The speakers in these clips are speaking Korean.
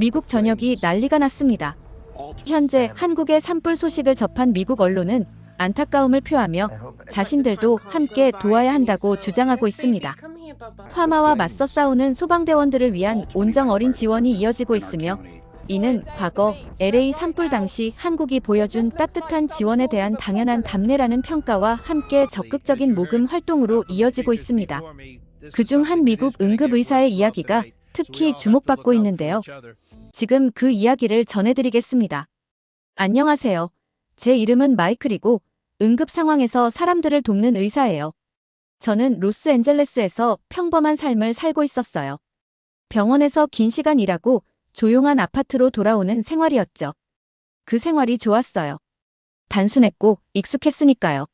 미국 전역이 난리가 났습니다. 현재 한국의 산불 소식을 접한 미국 언론은 안타까움을 표하며 자신들도 함께 도와야 한다고 주장하고 있습니다. 화마와 맞서 싸우는 소방대원들을 위한 온정 어린 지원이 이어지고 있으며 이는 과거 LA 산불 당시 한국이 보여준 따뜻한 지원에 대한 당연한 답례라는 평가와 함께 적극적인 모금 활동으로 이어지고 있습니다. 그중 한 미국 응급의사의 이야기가 특히 주목받고 있는데요. 지금 그 이야기를 전해드리겠습니다. 안녕하세요. 제 이름은 마이클이고 응급 상황에서 사람들을 돕는 의사예요. 저는 로스앤젤레스에서 평범한 삶을 살고 있었어요. 병원에서 긴 시간 일하고 조용한 아파트로 돌아오는 생활이었죠. 그 생활이 좋았어요. 단순했고 익숙했으니까요.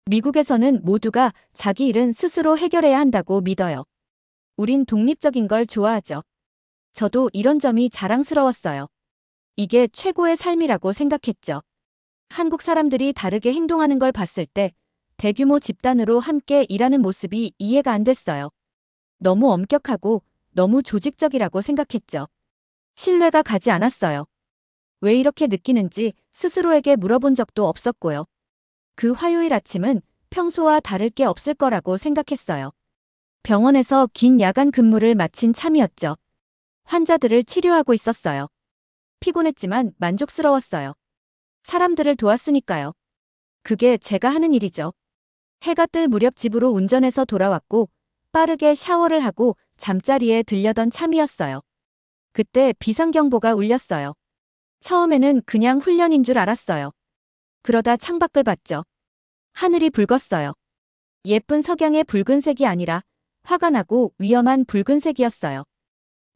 미국에서는 모두가 자기 일은 스스로 해결해야 한다고 믿어요. 우린 독립적인 걸 좋아하죠. 저도 이런 점이 자랑스러웠어요. 이게 최고의 삶이라고 생각했죠. 한국 사람들이 다르게 행동하는 걸 봤을 때 대규모 집단으로 함께 일하는 모습이 이해가 안 됐어요. 너무 엄격하고 너무 조직적이라고 생각했죠. 신뢰가 가지 않았어요. 왜 이렇게 느끼는지 스스로에게 물어본 적도 없었고요. 그 화요일 아침은 평소와 다를 게 없을 거라고 생각했어요. 병원에서 긴 야간 근무를 마친 참이었죠. 환자들을 치료하고 있었어요. 피곤했지만 만족스러웠어요. 사람들을 도왔으니까요. 그게 제가 하는 일이죠. 해가 뜰 무렵 집으로 운전해서 돌아왔고 빠르게 샤워를 하고 잠자리에 들려던 참이었어요. 그때 비상경보가 울렸어요. 처음에는 그냥 훈련인 줄 알았어요. 그러다 창밖을 봤죠. 하늘이 붉었어요. 예쁜 석양의 붉은색이 아니라 화가 나고 위험한 붉은색이었어요.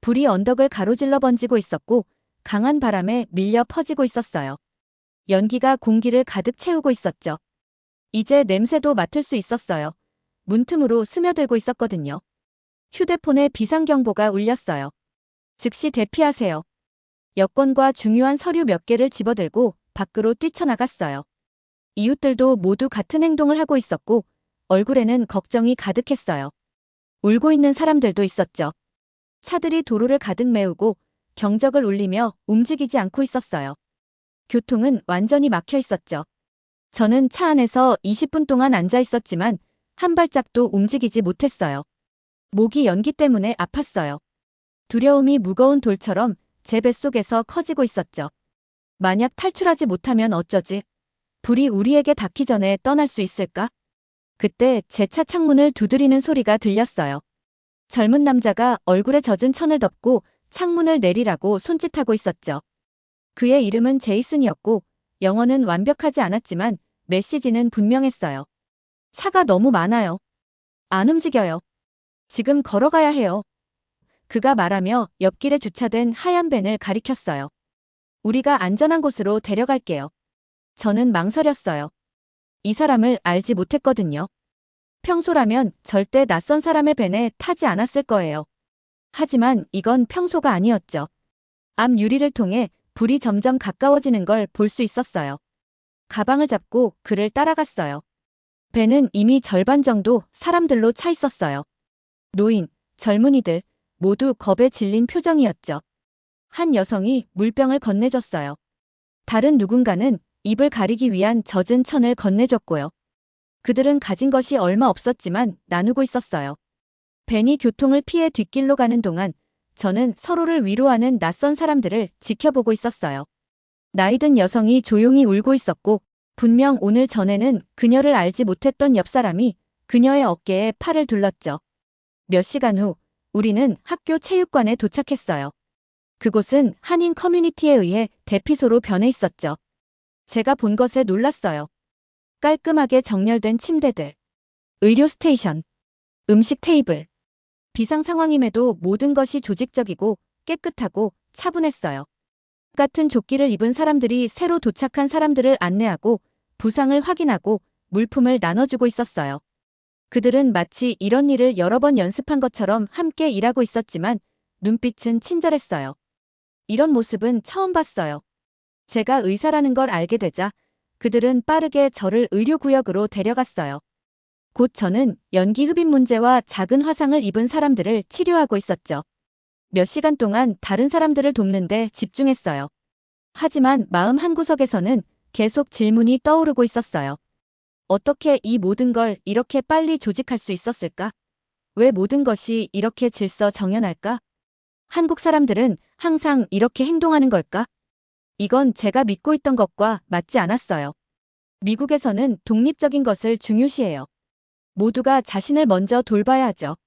불이 언덕을 가로질러 번지고 있었고 강한 바람에 밀려 퍼지고 있었어요. 연기가 공기를 가득 채우고 있었죠. 이제 냄새도 맡을 수 있었어요. 문틈으로 스며들고 있었거든요. 휴대폰에 비상경보가 울렸어요. 즉시 대피하세요. 여권과 중요한 서류 몇 개를 집어들고 밖으로 뛰쳐나갔어요. 이웃들도 모두 같은 행동을 하고 있었고 얼굴에는 걱정이 가득했어요. 울고 있는 사람들도 있었죠. 차들이 도로를 가득 메우고 경적을 울리며 움직이지 않고 있었어요. 교통은 완전히 막혀 있었죠. 저는 차 안에서 20분 동안 앉아 있었지만 한 발짝도 움직이지 못했어요. 목이 연기 때문에 아팠어요. 두려움이 무거운 돌처럼 제 뱃속에서 커지고 있었죠. 만약 탈출하지 못하면 어쩌지? 불이 우리에게 닿기 전에 떠날 수 있을까? 그때 제 차 창문을 두드리는 소리가 들렸어요. 젊은 남자가 얼굴에 젖은 천을 덮고 창문을 내리라고 손짓하고 있었죠. 그의 이름은 제이슨이었고 영어는 완벽하지 않았지만 메시지는 분명했어요. 차가 너무 많아요. 안 움직여요. 지금 걸어가야 해요. 그가 말하며 옆길에 주차된 하얀 밴을 가리켰어요. 우리가 안전한 곳으로 데려갈게요. 저는 망설였어요. 이 사람을 알지 못했거든요. 평소라면 절대 낯선 사람의 밴에 타지 않았을 거예요. 하지만 이건 평소가 아니었죠. 앞 유리를 통해 불이 점점 가까워지는 걸 볼 수 있었어요. 가방을 잡고 그를 따라갔어요. 밴은 이미 절반 정도 사람들로 차 있었어요. 노인, 젊은이들, 모두 겁에 질린 표정이었죠. 한 여성이 물병을 건네줬어요. 다른 누군가는 입을 가리기 위한 젖은 천을 건네줬고요. 그들은 가진 것이 얼마 없었지만 나누고 있었어요. 벤이 교통을 피해 뒷길로 가는 동안 저는 서로를 위로하는 낯선 사람들을 지켜보고 있었어요. 나이든 여성이 조용히 울고 있었고 분명 오늘 전에는 그녀를 알지 못했던 옆 사람이 그녀의 어깨에 팔을 둘렀죠. 몇 시간 후 우리는 학교 체육관에 도착했어요. 그곳은 한인 커뮤니티에 의해 대피소로 변해 있었죠. 제가 본 것에 놀랐어요. 깔끔하게 정렬된 침대들, 의료 스테이션, 음식 테이블. 비상 상황임에도 모든 것이 조직적이고 깨끗하고 차분했어요. 같은 조끼를 입은 사람들이 새로 도착한 사람들을 안내하고 부상을 확인하고 물품을 나눠주고 있었어요. 그들은 마치 이런 일을 여러 번 연습한 것처럼 함께 일하고 있었지만 눈빛은 친절했어요. 이런 모습은 처음 봤어요. 제가 의사라는 걸 알게 되자 그들은 빠르게 저를 의료구역으로 데려갔어요. 곧 저는 연기 흡입 문제와 작은 화상을 입은 사람들을 치료하고 있었죠. 몇 시간 동안 다른 사람들을 돕는데 집중했어요. 하지만 마음 한구석에서는 계속 질문이 떠오르고 있었어요. 어떻게 이 모든 걸 이렇게 빨리 조직할 수 있었을까? 왜 모든 것이 이렇게 질서정연할까? 한국 사람들은 항상 이렇게 행동하는 걸까? 이건 제가 믿고 있던 것과 맞지 않았어요. 미국에서는 독립적인 것을 중요시해요. 모두가 자신을 먼저 돌봐야 하죠.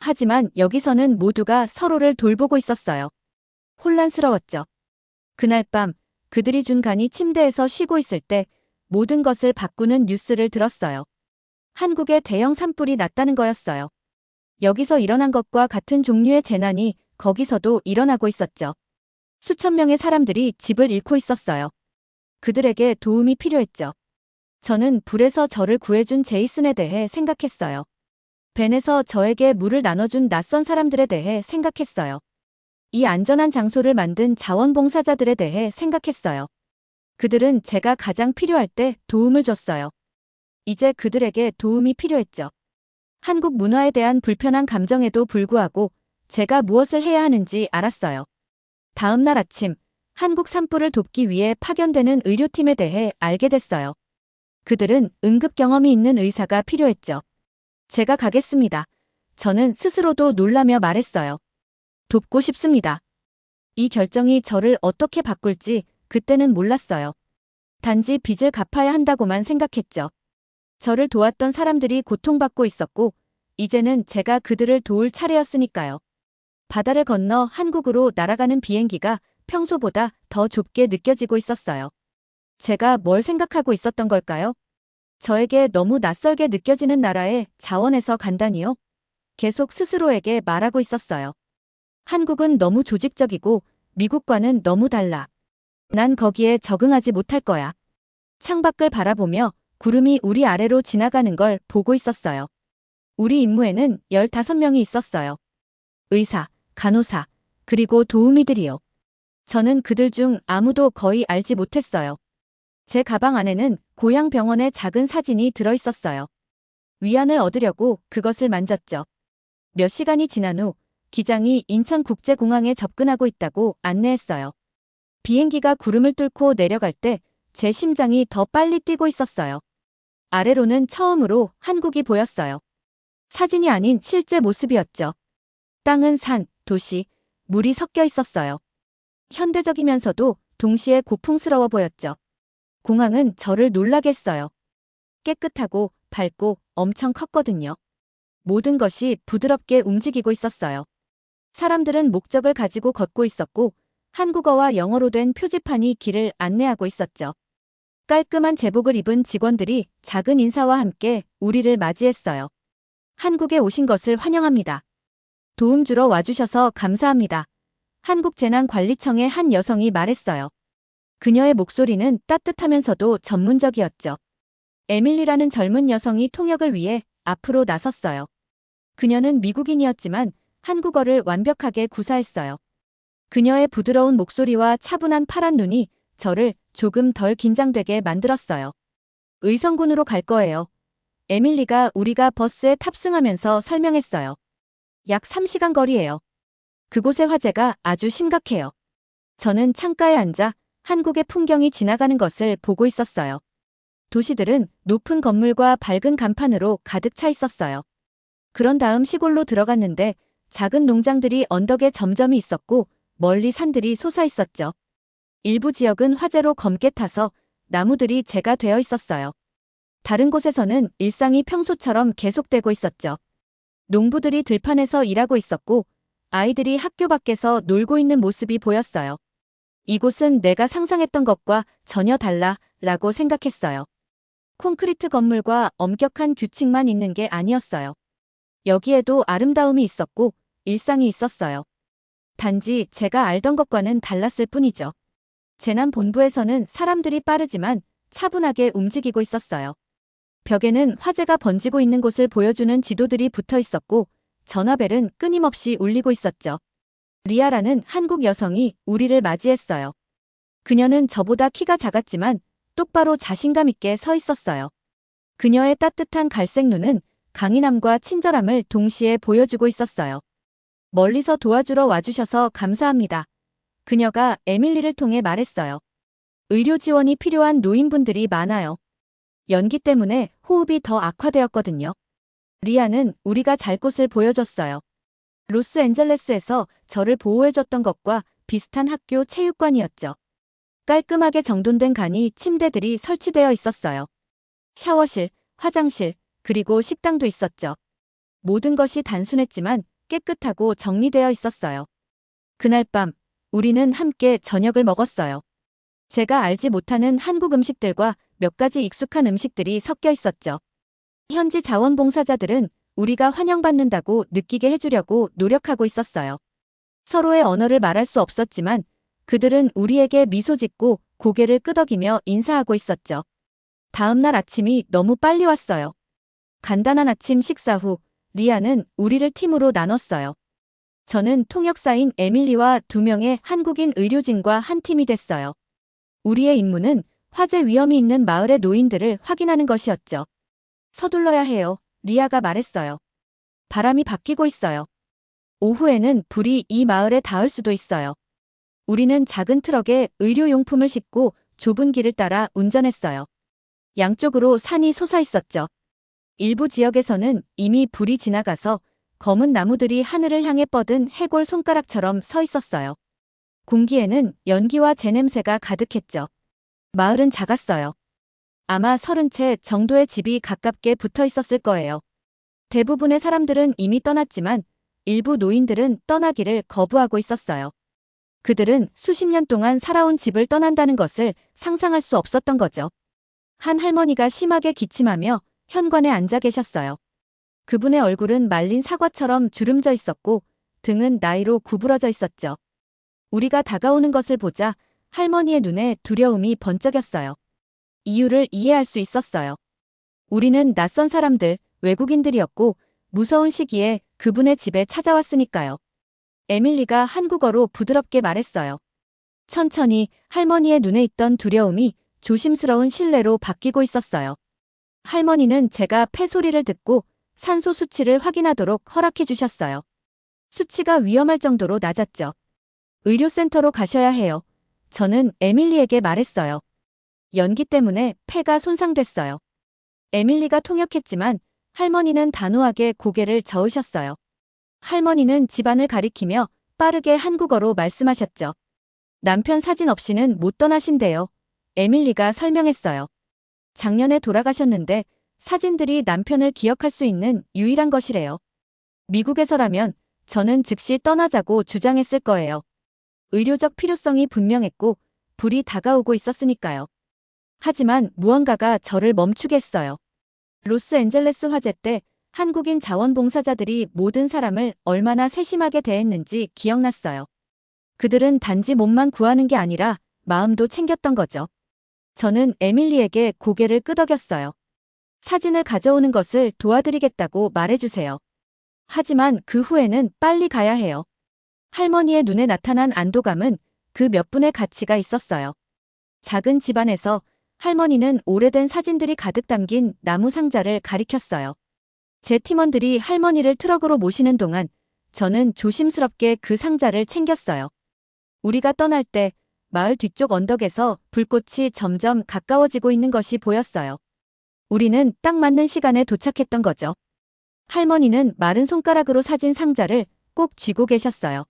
하지만 여기서는 모두가 서로를 돌보고 있었어요. 혼란스러웠죠. 그날 밤 그들이 준 간이 침대에서 쉬고 있을 때 모든 것을 바꾸는 뉴스를 들었어요. 한국에 대형 산불이 났다는 거였어요. 여기서 일어난 것과 같은 종류의 재난이 거기서도 일어나고 있었죠. 수천 명의 사람들이 집을 잃고 있었어요. 그들에게 도움이 필요했죠. 저는 불에서 저를 구해준 제이슨에 대해 생각했어요. 벤에서 저에게 물을 나눠준 낯선 사람들에 대해 생각했어요. 이 안전한 장소를 만든 자원봉사자들에 대해 생각했어요. 그들은 제가 가장 필요할 때 도움을 줬어요. 이제 그들에게 도움이 필요했죠. 한국 문화에 대한 불편한 감정에도 불구하고 제가 무엇을 해야 하는지 알았어요. 다음 날 아침, 한국 산불을 돕기 위해 파견되는 의료팀에 대해 알게 됐어요. 그들은 응급 경험이 있는 의사가 필요했죠. 제가 가겠습니다. 저는 스스로도 놀라며 말했어요. 돕고 싶습니다. 이 결정이 저를 어떻게 바꿀지 그때는 몰랐어요. 단지 빚을 갚아야 한다고만 생각했죠. 저를 도왔던 사람들이 고통받고 있었고, 이제는 제가 그들을 도울 차례였으니까요. 바다를 건너 한국으로 날아가는 비행기가 평소보다 더 좁게 느껴지고 있었어요. 제가 뭘 생각하고 있었던 걸까요? 저에게 너무 낯설게 느껴지는 나라에 자원해서 간다니요? 계속 스스로에게 말하고 있었어요. 한국은 너무 조직적이고 미국과는 너무 달라. 난 거기에 적응하지 못할 거야. 창밖을 바라보며 구름이 우리 아래로 지나가는 걸 보고 있었어요. 우리 임무에는 15명이 있었어요. 의사, 간호사, 그리고 도우미들이요. 저는 그들 중 아무도 거의 알지 못했어요. 제 가방 안에는 고향 병원의 작은 사진이 들어있었어요. 위안을 얻으려고 그것을 만졌죠. 몇 시간이 지난 후 기장이 인천국제공항에 접근하고 있다고 안내했어요. 비행기가 구름을 뚫고 내려갈 때 제 심장이 더 빨리 뛰고 있었어요. 아래로는 처음으로 한국이 보였어요. 사진이 아닌 실제 모습이었죠. 땅은 산, 도시, 물이 섞여 있었어요. 현대적이면서도 동시에 고풍스러워 보였죠. 공항은 저를 놀라게 했어요. 깨끗하고 밝고 엄청 컸거든요. 모든 것이 부드럽게 움직이고 있었어요. 사람들은 목적을 가지고 걷고 있었고 한국어와 영어로 된 표지판이 길을 안내하고 있었죠. 깔끔한 제복을 입은 직원들이 작은 인사와 함께 우리를 맞이했어요. 한국에 오신 것을 환영합니다. 도움 주러 와주셔서 감사합니다. 한국재난관리청의 한 여성이 말했어요. 그녀의 목소리는 따뜻하면서도 전문적이었죠. 에밀리라는 젊은 여성이 통역을 위해 앞으로 나섰어요. 그녀는 미국인이었지만 한국어를 완벽하게 구사했어요. 그녀의 부드러운 목소리와 차분한 파란 눈이 저를 조금 덜 긴장되게 만들었어요. 의성군으로 갈 거예요. 에밀리가 우리가 버스에 탑승하면서 설명했어요. 약 3시간 거리예요. 그곳의 화재가 아주 심각해요. 저는 창가에 앉아 한국의 풍경이 지나가는 것을 보고 있었어요. 도시들은 높은 건물과 밝은 간판으로 가득 차 있었어요. 그런 다음 시골로 들어갔는데 작은 농장들이 언덕에 점점이 있었고 멀리 산들이 솟아 있었죠. 일부 지역은 화재로 검게 타서 나무들이 재가 되어 있었어요. 다른 곳에서는 일상이 평소처럼 계속되고 있었죠. 농부들이 들판에서 일하고 있었고 아이들이 학교 밖에서 놀고 있는 모습이 보였어요. 이곳은 내가 상상했던 것과 전혀 달라 라고 생각했어요. 콘크리트 건물과 엄격한 규칙만 있는 게 아니었어요. 여기에도 아름다움이 있었고 일상이 있었어요. 단지 제가 알던 것과는 달랐을 뿐이죠. 재난본부에서는 사람들이 빠르지만 차분하게 움직이고 있었어요. 벽에는 화재가 번지고 있는 곳을 보여주는 지도들이 붙어 있었고 전화벨은 끊임없이 울리고 있었죠. 리아라는 한국 여성이 우리를 맞이했어요. 그녀는 저보다 키가 작았지만 똑바로 자신감 있게 서 있었어요. 그녀의 따뜻한 갈색 눈은 강인함과 친절함을 동시에 보여주고 있었어요. 멀리서 도와주러 와주셔서 감사합니다. 그녀가 에밀리를 통해 말했어요. 의료 지원이 필요한 노인분들이 많아요. 연기 때문에 호흡이 더 악화되었거든요. 리아는 우리가 잘 곳을 보여줬어요. 로스앤젤레스에서 저를 보호해줬던 것과 비슷한 학교 체육관이었죠. 깔끔하게 정돈된 간이 침대들이 설치되어 있었어요. 샤워실, 화장실, 그리고 식당도 있었죠. 모든 것이 단순했지만 깨끗하고 정리되어 있었어요. 그날 밤, 우리는 함께 저녁을 먹었어요. 제가 알지 못하는 한국 음식들과 몇 가지 익숙한 음식들이 섞여 있었죠. 현지 자원봉사자들은 우리가 환영받는다고 느끼게 해주려고 노력하고 있었어요. 서로의 언어를 말할 수 없었지만 그들은 우리에게 미소 짓고 고개를 끄덕이며 인사하고 있었죠. 다음 날 아침이 너무 빨리 왔어요. 간단한 아침 식사 후 리아는 우리를 팀으로 나눴어요. 저는 통역사인 에밀리와 2명의 한국인 의료진과 한 팀이 됐어요. 우리의 임무는 화재 위험이 있는 마을의 노인들을 확인하는 것이었죠. 서둘러야 해요. 리아가 말했어요. 바람이 바뀌고 있어요. 오후에는 불이 이 마을에 닿을 수도 있어요. 우리는 작은 트럭에 의료용품을 싣고 좁은 길을 따라 운전했어요. 양쪽으로 산이 솟아 있었죠. 일부 지역에서는 이미 불이 지나가서 검은 나무들이 하늘을 향해 뻗은 해골 손가락처럼 서 있었어요. 공기에는 연기와 재냄새가 가득했죠. 마을은 작았어요. 아마 30채 정도의 집이 가깝게 붙어 있었을 거예요. 대부분의 사람들은 이미 떠났지만 일부 노인들은 떠나기를 거부하고 있었어요. 그들은 수십 년 동안 살아온 집을 떠난다는 것을 상상할 수 없었던 거죠. 한 할머니가 심하게 기침하며 현관에 앉아 계셨어요. 그분의 얼굴은 말린 사과처럼 주름져 있었고 등은 나이로 구부러져 있었죠. 우리가 다가오는 것을 보자 할머니의 눈에 두려움이 번쩍였어요. 이유를 이해할 수 있었어요. 우리는 낯선 사람들, 외국인들이었고 무서운 시기에 그분의 집에 찾아왔으니까요. 에밀리가 한국어로 부드럽게 말했어요. 천천히 할머니의 눈에 있던 두려움이 조심스러운 신뢰로 바뀌고 있었어요. 할머니는 제가 폐소리를 듣고 산소 수치를 확인하도록 허락해 주셨어요. 수치가 위험할 정도로 낮았죠. 의료센터로 가셔야 해요. 저는 에밀리에게 말했어요. 연기 때문에 폐가 손상됐어요. 에밀리가 통역했지만 할머니는 단호하게 고개를 저으셨어요. 할머니는 집안을 가리키며 빠르게 한국어로 말씀하셨죠. 남편 사진 없이는 못 떠나신대요. 에밀리가 설명했어요. 작년에 돌아가셨는데 사진들이 남편을 기억할 수 있는 유일한 것이래요. 미국에서라면 저는 즉시 떠나자고 주장했을 거예요. 의료적 필요성이 분명했고 불이 다가오고 있었으니까요. 하지만 무언가가 저를 멈추게 했어요. 로스앤젤레스 화재 때 한국인 자원봉사자들이 모든 사람을 얼마나 세심하게 대했는지 기억났어요. 그들은 단지 몸만 구하는 게 아니라 마음도 챙겼던 거죠. 저는 에밀리에게 고개를 끄덕였어요. 사진을 가져오는 것을 도와드리겠다고 말해주세요. 하지만 그 후에는 빨리 가야 해요. 할머니의 눈에 나타난 안도감은 그 몇 분의 가치가 있었어요. 작은 집안에서 할머니는 오래된 사진들이 가득 담긴 나무 상자를 가리켰어요. 제 팀원들이 할머니를 트럭으로 모시는 동안 저는 조심스럽게 그 상자를 챙겼어요. 우리가 떠날 때 마을 뒤쪽 언덕에서 불꽃이 점점 가까워지고 있는 것이 보였어요. 우리는 딱 맞는 시간에 도착했던 거죠. 할머니는 마른 손가락으로 사진 상자를 꼭 쥐고 계셨어요.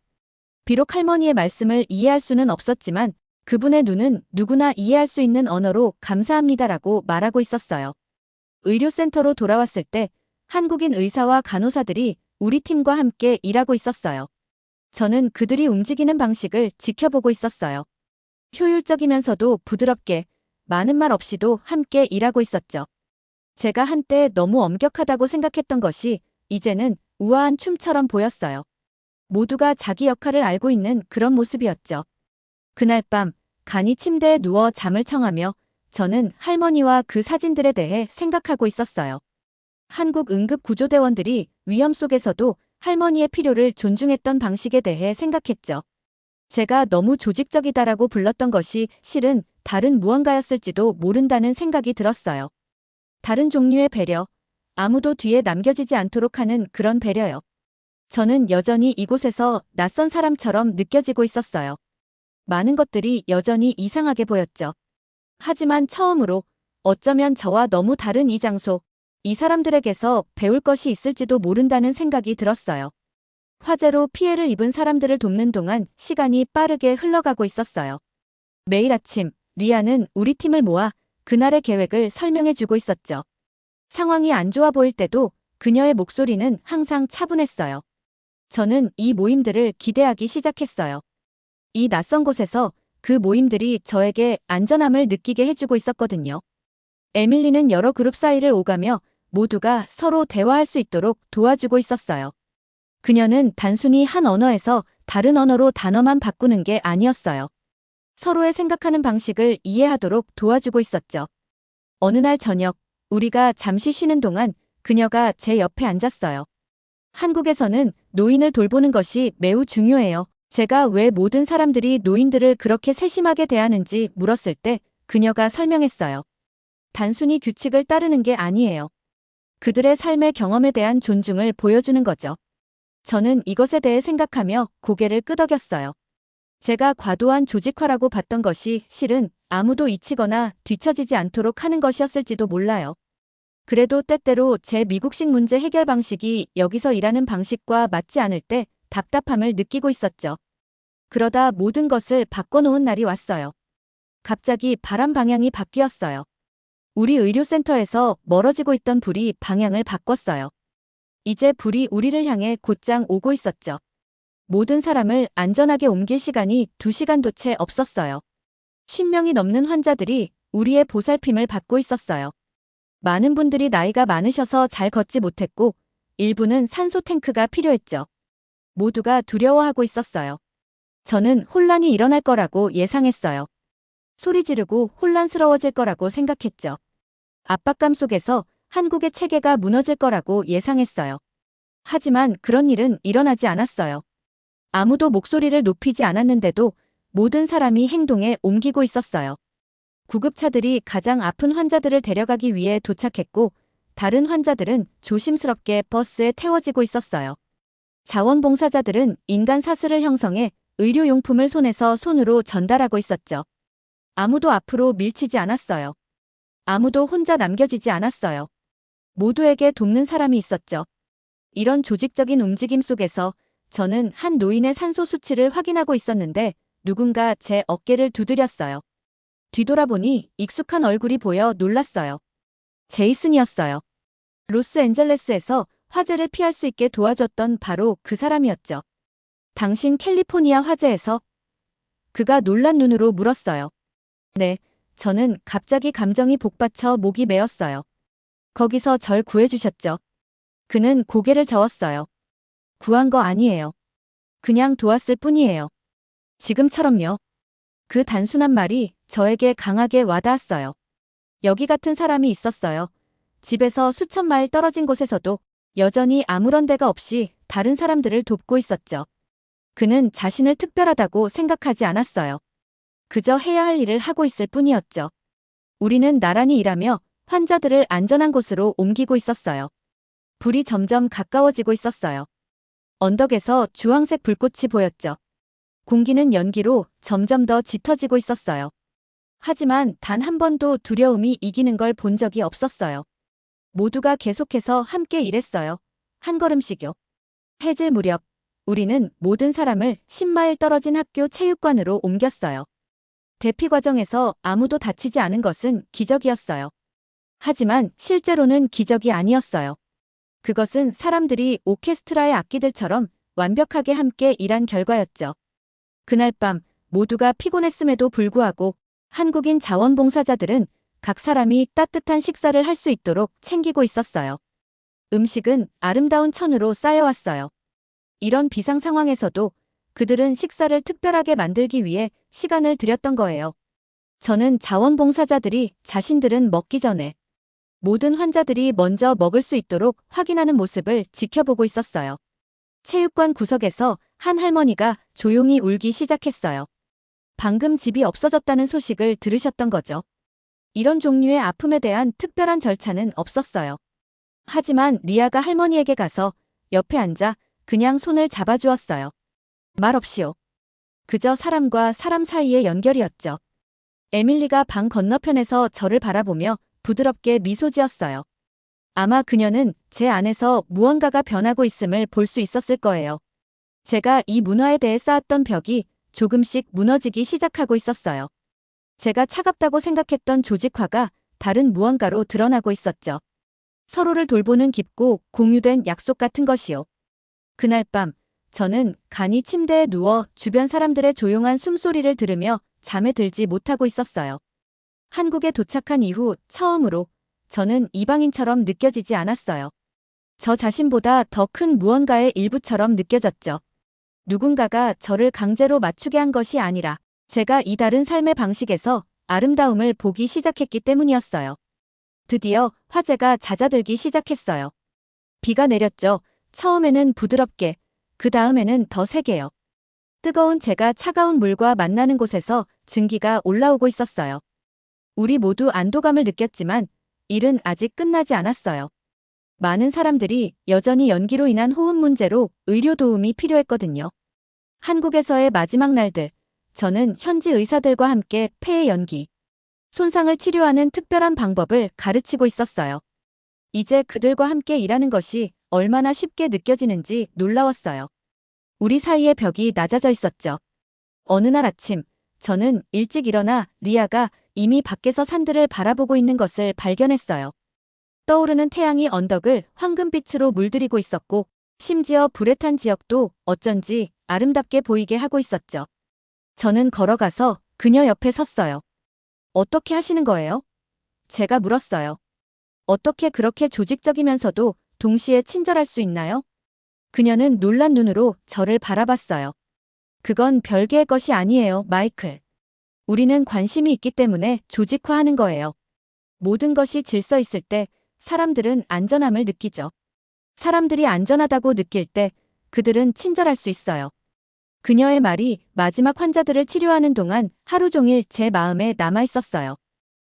비록 할머니의 말씀을 이해할 수는 없었지만 그분의 눈은 누구나 이해할 수 있는 언어로 감사합니다라고 말하고 있었어요. 의료센터로 돌아왔을 때 한국인 의사와 간호사들이 우리 팀과 함께 일하고 있었어요. 저는 그들이 움직이는 방식을 지켜보고 있었어요. 효율적이면서도 부드럽게 많은 말 없이도 함께 일하고 있었죠. 제가 한때 너무 엄격하다고 생각했던 것이 이제는 우아한 춤처럼 보였어요. 모두가 자기 역할을 알고 있는 그런 모습이었죠. 그날 밤 간이 침대에 누워 잠을 청하며 저는 할머니와 그 사진들에 대해 생각하고 있었어요. 한국 응급구조대원들이 위험 속에서도 할머니의 필요를 존중했던 방식에 대해 생각했죠. 제가 너무 조직적이다라고 불렀던 것이 실은 다른 무언가였을지도 모른다는 생각이 들었어요. 다른 종류의 배려, 아무도 뒤에 남겨지지 않도록 하는 그런 배려요. 저는 여전히 이곳에서 낯선 사람처럼 느껴지고 있었어요. 많은 것들이 여전히 이상하게 보였죠. 하지만 처음으로 어쩌면 저와 너무 다른 이 장소, 이 사람들에게서 배울 것이 있을지도 모른다는 생각이 들었어요. 화재로 피해를 입은 사람들을 돕는 동안 시간이 빠르게 흘러가고 있었어요. 매일 아침, 리아는 우리 팀을 모아 그날의 계획을 설명해주고 있었죠. 상황이 안 좋아 보일 때도 그녀의 목소리는 항상 차분했어요. 저는 이 모임들을 기대하기 시작했어요. 이 낯선 곳에서 그 모임들이 저에게 안전함을 느끼게 해주고 있었거든요. 에밀리는 여러 그룹 사이를 오가며 모두가 서로 대화할 수 있도록 도와주고 있었어요. 그녀는 단순히 한 언어에서 다른 언어로 단어만 바꾸는 게 아니었어요. 서로의 생각하는 방식을 이해하도록 도와주고 있었죠. 어느 날 저녁, 우리가 잠시 쉬는 동안 그녀가 제 옆에 앉았어요. 한국에서는 노인을 돌보는 것이 매우 중요해요. 제가 왜 모든 사람들이 노인들을 그렇게 세심하게 대하는지 물었을 때 그녀가 설명했어요. 단순히 규칙을 따르는 게 아니에요. 그들의 삶의 경험에 대한 존중을 보여주는 거죠. 저는 이것에 대해 생각하며 고개를 끄덕였어요. 제가 과도한 조직화라고 봤던 것이 실은 아무도 잊히거나 뒤처지지 않도록 하는 것이었을지도 몰라요. 그래도 때때로 제 미국식 문제 해결 방식이 여기서 일하는 방식과 맞지 않을 때 답답함을 느끼고 있었죠. 그러다 모든 것을 바꿔놓은 날이 왔어요. 갑자기 바람 방향이 바뀌었어요. 우리 의료센터에서 멀어지고 있던 불이 방향을 바꿨어요. 이제 불이 우리를 향해 곧장 오고 있었죠. 모든 사람을 안전하게 옮길 시간이 2시간도 채 없었어요. 10명이 넘는 환자들이 우리의 보살핌을 받고 있었어요. 많은 분들이 나이가 많으셔서 잘 걷지 못했고 일부는 산소 탱크가 필요했죠. 모두가 두려워하고 있었어요. 저는 혼란이 일어날 거라고 예상했어요. 소리 지르고 혼란스러워질 거라고 생각했죠. 압박감 속에서 한국의 체계가 무너질 거라고 예상했어요. 하지만 그런 일은 일어나지 않았어요. 아무도 목소리를 높이지 않았는데도 모든 사람이 행동에 옮기고 있었어요. 구급차들이 가장 아픈 환자들을 데려가기 위해 도착했고 다른 환자들은 조심스럽게 버스에 태워지고 있었어요. 자원봉사자들은 인간 사슬을 형성해 의료용품을 손에서 손으로 전달하고 있었죠. 아무도 앞으로 밀치지 않았어요. 아무도 혼자 남겨지지 않았어요. 모두에게 돕는 사람이 있었죠. 이런 조직적인 움직임 속에서 저는 한 노인의 산소 수치를 확인하고 있었는데 누군가 제 어깨를 두드렸어요. 뒤돌아보니 익숙한 얼굴이 보여 놀랐어요. 제이슨이었어요. 로스앤젤레스에서 화재를 피할 수 있게 도와줬던 바로 그 사람이었죠. 당신 캘리포니아 화재에서? 그가 놀란 눈으로 물었어요. 네, 저는 갑자기 감정이 복받쳐 목이 메었어요. 거기서 절 구해주셨죠. 그는 고개를 저었어요. 구한 거 아니에요. 그냥 도왔을 뿐이에요. 지금처럼요. 그 단순한 말이 저에게 강하게 와닿았어요. 여기 같은 사람이 있었어요. 집에서 수천 마일 떨어진 곳에서도 여전히 아무런 데가 없이 다른 사람들을 돕고 있었죠. 그는 자신을 특별하다고 생각하지 않았어요. 그저 해야 할 일을 하고 있을 뿐이었죠. 우리는 나란히 일하며 환자들을 안전한 곳으로 옮기고 있었어요. 불이 점점 가까워지고 있었어요. 언덕에서 주황색 불꽃이 보였죠. 공기는 연기로 점점 더 짙어지고 있었어요. 하지만 단 한 번도 두려움이 이기는 걸 본 적이 없었어요. 모두가 계속해서 함께 일했어요. 한 걸음씩요. 해질 무렵, 우리는 모든 사람을 10마일 떨어진 학교 체육관으로 옮겼어요. 대피 과정에서 아무도 다치지 않은 것은 기적이었어요. 하지만 실제로는 기적이 아니었어요. 그것은 사람들이 오케스트라의 악기들처럼 완벽하게 함께 일한 결과였죠. 그날 밤 모두가 피곤했음에도 불구하고 한국인 자원봉사자들은 각 사람이 따뜻한 식사를 할 수 있도록 챙기고 있었어요. 음식은 아름다운 천으로 쌓여왔어요. 이런 비상 상황에서도 그들은 식사를 특별하게 만들기 위해 시간을 들였던 거예요. 저는 자원봉사자들이 자신들은 먹기 전에 모든 환자들이 먼저 먹을 수 있도록 확인하는 모습을 지켜보고 있었어요. 체육관 구석에서 한 할머니가 조용히 울기 시작했어요. 방금 집이 없어졌다는 소식을 들으셨던 거죠. 이런 종류의 아픔에 대한 특별한 절차는 없었어요. 하지만 리아가 할머니에게 가서 옆에 앉아 그냥 손을 잡아주었어요. 말 없이요. 그저 사람과 사람 사이의 연결이었죠. 에밀리가 방 건너편에서 저를 바라보며 부드럽게 미소 지었어요. 아마 그녀는 제 안에서 무언가가 변하고 있음을 볼 수 있었을 거예요. 제가 이 문화에 대해 쌓았던 벽이 조금씩 무너지기 시작하고 있었어요. 제가 차갑다고 생각했던 조직화가 다른 무언가로 드러나고 있었죠. 서로를 돌보는 깊고 공유된 약속 같은 것이요. 그날 밤, 저는 간이 침대에 누워 주변 사람들의 조용한 숨소리를 들으며 잠에 들지 못하고 있었어요. 한국에 도착한 이후 처음으로 저는 이방인처럼 느껴지지 않았어요. 저 자신보다 더 큰 무언가의 일부처럼 느껴졌죠. 누군가가 저를 강제로 맞추게 한 것이 아니라 제가 이 다른 삶의 방식에서 아름다움을 보기 시작했기 때문이었어요. 드디어 화재가 잦아들기 시작했어요. 비가 내렸죠. 처음에는 부드럽게, 그 다음에는 더 세게요. 뜨거운 제가 차가운 물과 만나는 곳에서 증기가 올라오고 있었어요. 우리 모두 안도감을 느꼈지만 일은 아직 끝나지 않았어요. 많은 사람들이 여전히 연기로 인한 호흡 문제로 의료 도움이 필요했거든요. 한국에서의 마지막 날들, 저는 현지 의사들과 함께 폐의 연기, 손상을 치료하는 특별한 방법을 가르치고 있었어요. 이제 그들과 함께 일하는 것이 얼마나 쉽게 느껴지는지 놀라웠어요. 우리 사이의 벽이 낮아져 있었죠. 어느 날 아침, 저는 일찍 일어나 리아가 이미 밖에서 산들을 바라보고 있는 것을 발견했어요. 떠오르는 태양이 언덕을 황금빛으로 물들이고 있었고, 심지어 불에 탄 지역도 어쩐지 아름답게 보이게 하고 있었죠. 저는 걸어가서 그녀 옆에 섰어요. 어떻게 하시는 거예요? 제가 물었어요. 어떻게 그렇게 조직적이면서도 동시에 친절할 수 있나요? 그녀는 놀란 눈으로 저를 바라봤어요. 그건 별개의 것이 아니에요, 마이클. 우리는 관심이 있기 때문에 조직화하는 거예요. 모든 것이 질서 있을 때 사람들은 안전함을 느끼죠. 사람들이 안전하다고 느낄 때 그들은 친절할 수 있어요. 그녀의 말이 마지막 환자들을 치료하는 동안 하루 종일 제 마음에 남아 있었어요.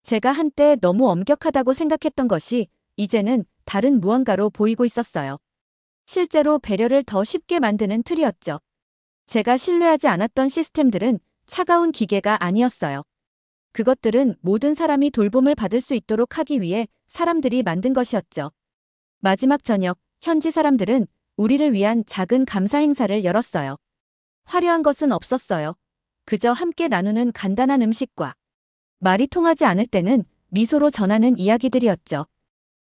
제가 한때 너무 엄격하다고 생각했던 것이 이제는 다른 무언가로 보이고 있었어요. 실제로 배려를 더 쉽게 만드는 틀이었죠. 제가 신뢰하지 않았던 시스템들은 차가운 기계가 아니었어요. 그것들은 모든 사람이 돌봄을 받을 수 있도록 하기 위해 사람들이 만든 것이었죠. 마지막 저녁, 현지 사람들은 우리를 위한 작은 감사 행사를 열었어요. 화려한 것은 없었어요. 그저 함께 나누는 간단한 음식과 말이 통하지 않을 때는 미소로 전하는 이야기들이었죠.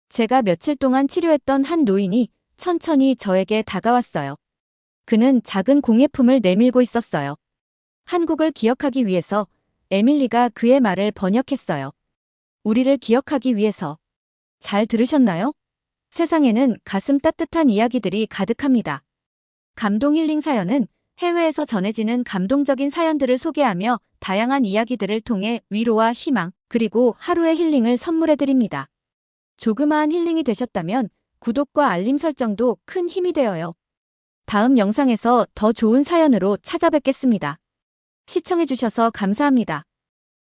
제가 며칠 동안 치료했던 한 노인이 천천히 저에게 다가왔어요. 그는 작은 공예품을 내밀고 있었어요. 한국을 기억하기 위해서 에밀리가 그의 말을 번역했어요. 우리를 기억하기 위해서. 잘 들으셨나요? 세상에는 가슴 따뜻한 이야기들이 가득합니다. 감동 힐링 사연은 해외에서 전해지는 감동적인 사연들을 소개하며 다양한 이야기들을 통해 위로와 희망, 그리고 하루의 힐링을 선물해드립니다. 조그마한 힐링이 되셨다면 구독과 알림 설정도 큰 힘이 되어요. 다음 영상에서 더 좋은 사연으로 찾아뵙겠습니다. 시청해주셔서 감사합니다.